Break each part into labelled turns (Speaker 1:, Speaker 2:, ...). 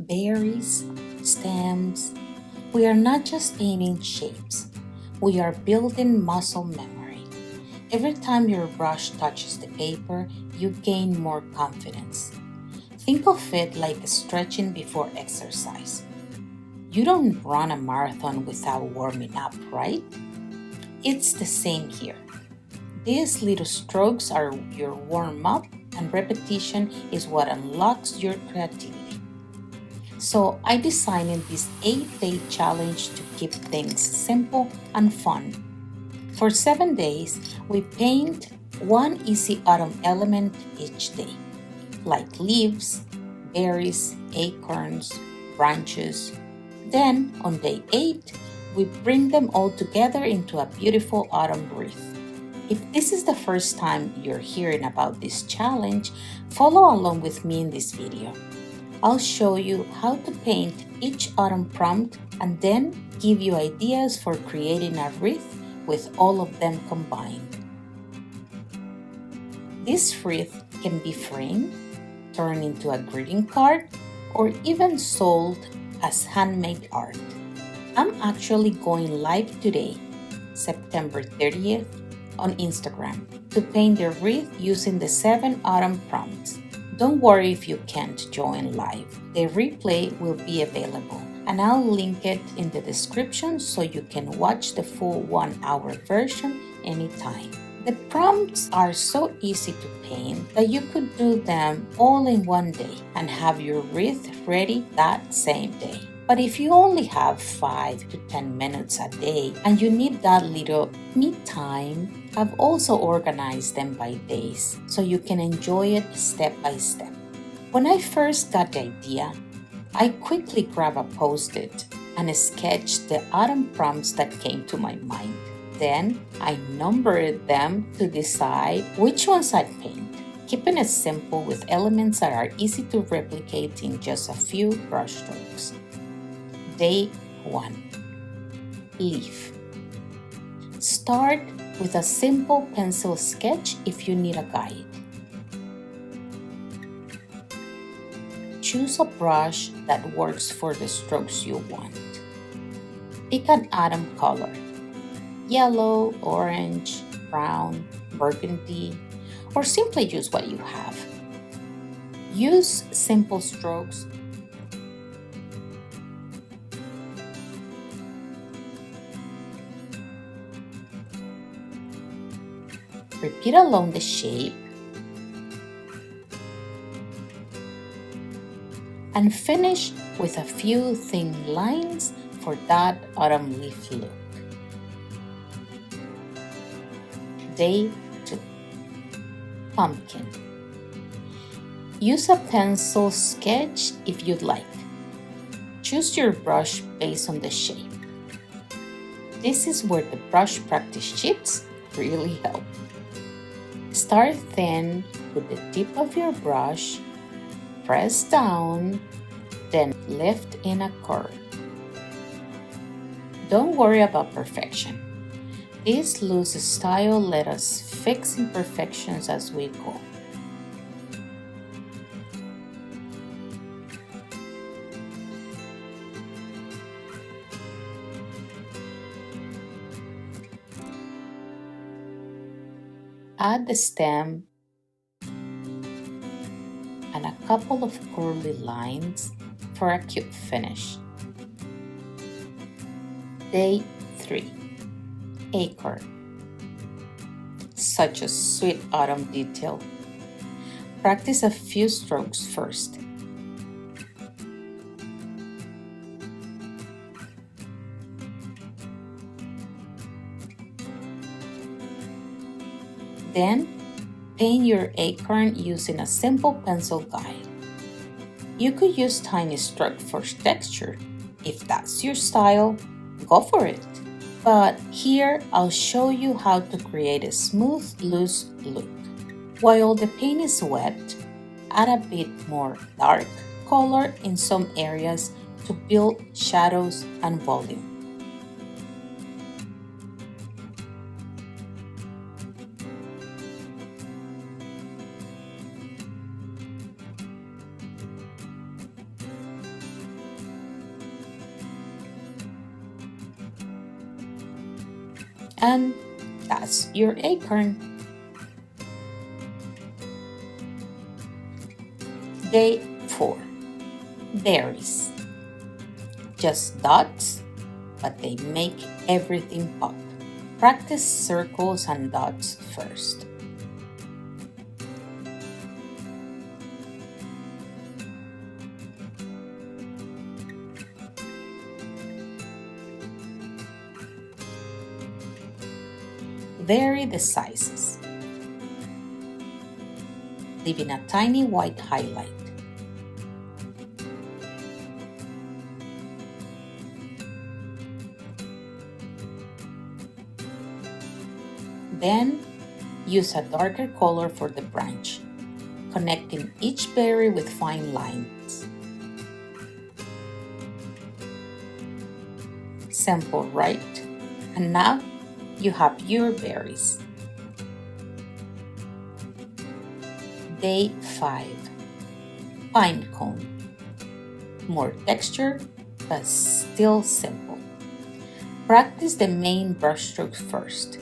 Speaker 1: berries, stems. We are not just painting shapes, we are building muscle memory. Every time your brush touches the paper, you gain more confidence. Think of it like stretching before exercise. You don't run a marathon without warming up, right? It's the same here. These little strokes are your warm up, and repetition is what unlocks your creativity. So I designed this 8-day challenge to keep things simple and fun. For 7 days, we paint one easy autumn element each day, like leaves, berries, acorns, branches. Then, on day 8, we bring them all together into a beautiful autumn wreath. If this is the first time you're hearing about this challenge, follow along with me in this video. I'll show you how to paint each autumn prompt and then give you ideas for creating a wreath with all of them combined. This wreath can be framed, turned into a greeting card, or even sold as handmade art. I'm actually going live today, September 30th, on Instagram to paint the wreath using the 7 autumn prompts. Don't worry if you can't join live. The replay will be available, and I'll link it in the description so you can watch the full 1-hour version anytime. The prompts are so easy to paint that you could do them all in one day and have your wreath ready that same day. But if you only have 5 to 10 minutes a day and you need that little me time, I've also organized them by days so you can enjoy it step by step. When I first got the idea, I quickly grabbed a Post-it and sketched the autumn prompts that came to my mind. Then I numbered them to decide which ones I'd paint, keeping it simple with elements that are easy to replicate in just a few brushstrokes. Day 1. Leaf. Start with a simple pencil sketch if you need a guide. Choose a brush that works for the strokes you want. Pick an autumn color: yellow, orange, brown, burgundy, or simply use what you have. Use simple strokes. Repeat along the shape and finish with a few thin lines for that autumn leaf look. Day 2. Pumpkin. Use a pencil sketch if you'd like. Choose your brush based on the shape. This is where the brush practice sheets really help. Start thin with the tip of your brush, press down, then lift in a curve. Don't worry about perfection. This loose style let us fix imperfections as we go. Add the stem and a couple of curly lines for a cute finish. Day 3. Acorn. Such a sweet autumn detail. Practice a few strokes first. Then, paint your acorn using a simple pencil guide. You could use tiny strokes for texture. If that's your style, go for it. But here, I'll show you how to create a smooth, loose look. While the paint is wet, add a bit more dark color in some areas to build shadows and volume. And that's your acorn. Day 4. Berries. Just dots, but they make everything pop. Practice circles and dots first. Vary the sizes, leaving a tiny white highlight. Then, use a darker color for the branch, connecting each berry with fine lines. Simple, right? And now, you have your berries. Day 5. Pine cone. More texture, but still simple. Practice the main brushstrokes first.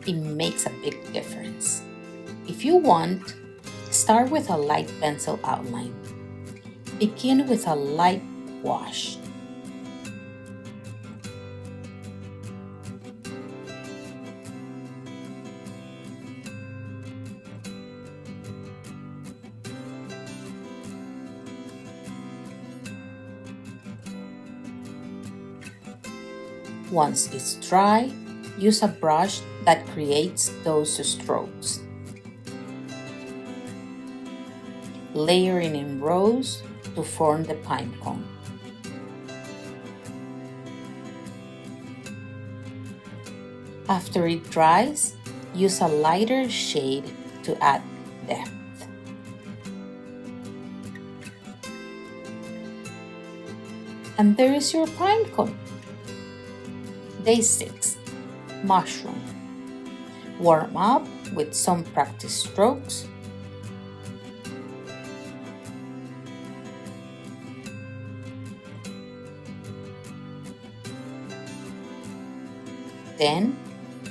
Speaker 1: It makes a big difference. If you want, start with a light pencil outline. Begin with a light wash. Once it's dry, use a brush that creates those strokes. Layering in rows to form the pine cone. After it dries, use a lighter shade to add depth. And there is your pine cone. Day 6. Mushroom. Warm up with some practice strokes. Then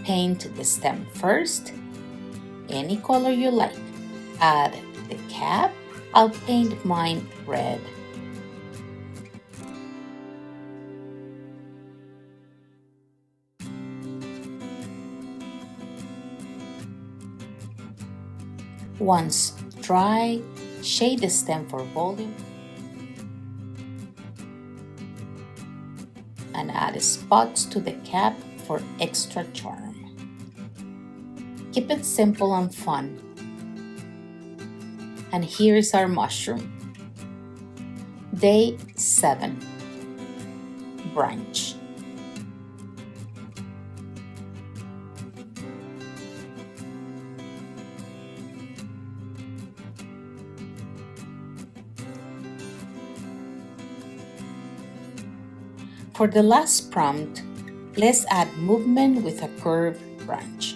Speaker 1: paint the stem first, any color you like. Add the cap. I'll paint mine red. Once dry, shade the stem for volume and add spots to the cap for extra charm. Keep it simple and fun. And here's our mushroom. Day 7. Branch. For the last prompt, let's add movement with a curved branch.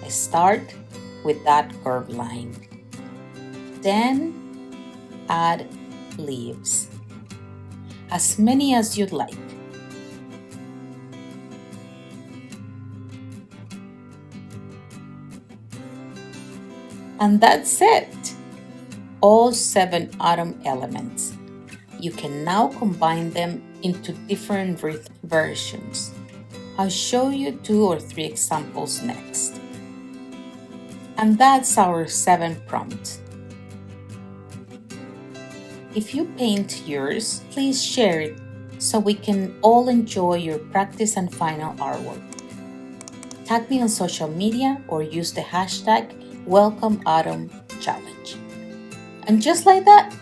Speaker 1: Start with that curved line. Then add leaves, as many as you'd like. And that's it! All 7 autumn elements. You can now combine them into different wreath versions. I'll show you 2 or 3 examples next. And that's our 7 prompts. If you paint yours, please share it so we can all enjoy your practice and final artwork. Tag me on social media or use the hashtag #WelcomeAutumnChallenge. And just like that,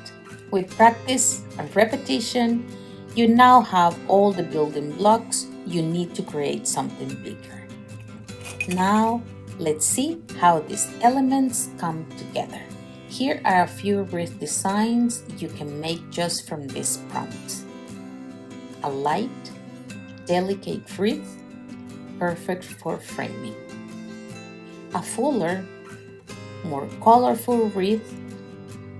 Speaker 1: with practice and repetition, you now have all the building blocks you need to create something bigger. Now, let's see how these elements come together. Here are a few wreath designs you can make just from these prompts. A light, delicate wreath, perfect for framing. A fuller, more colorful wreath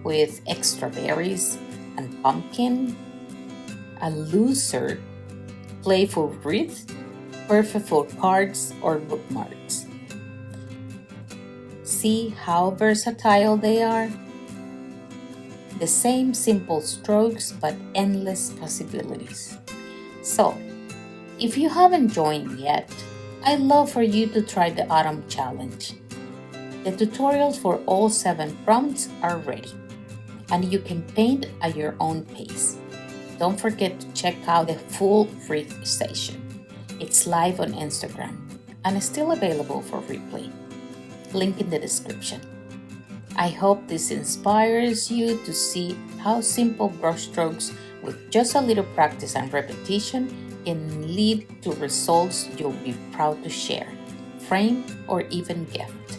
Speaker 1: with extra berries and pumpkin. A looser, playful wreath, perfect for cards or bookmarks. See how versatile they are? The same simple strokes, but endless possibilities. So, if you haven't joined yet, I'd love for you to try the Autumn Challenge. The tutorials for all 7 prompts are ready, and you can paint at your own pace. Don't forget to check out the full Wreath session. It's live on Instagram and still available for replay. Link in the description. I hope this inspires you to see how simple brushstrokes with just a little practice and repetition can lead to results you'll be proud to share, frame, or even gift.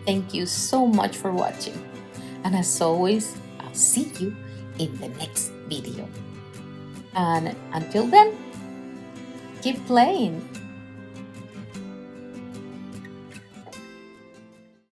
Speaker 1: Thank you so much for watching. And as always, I'll see you in the next video. And until then, keep playing.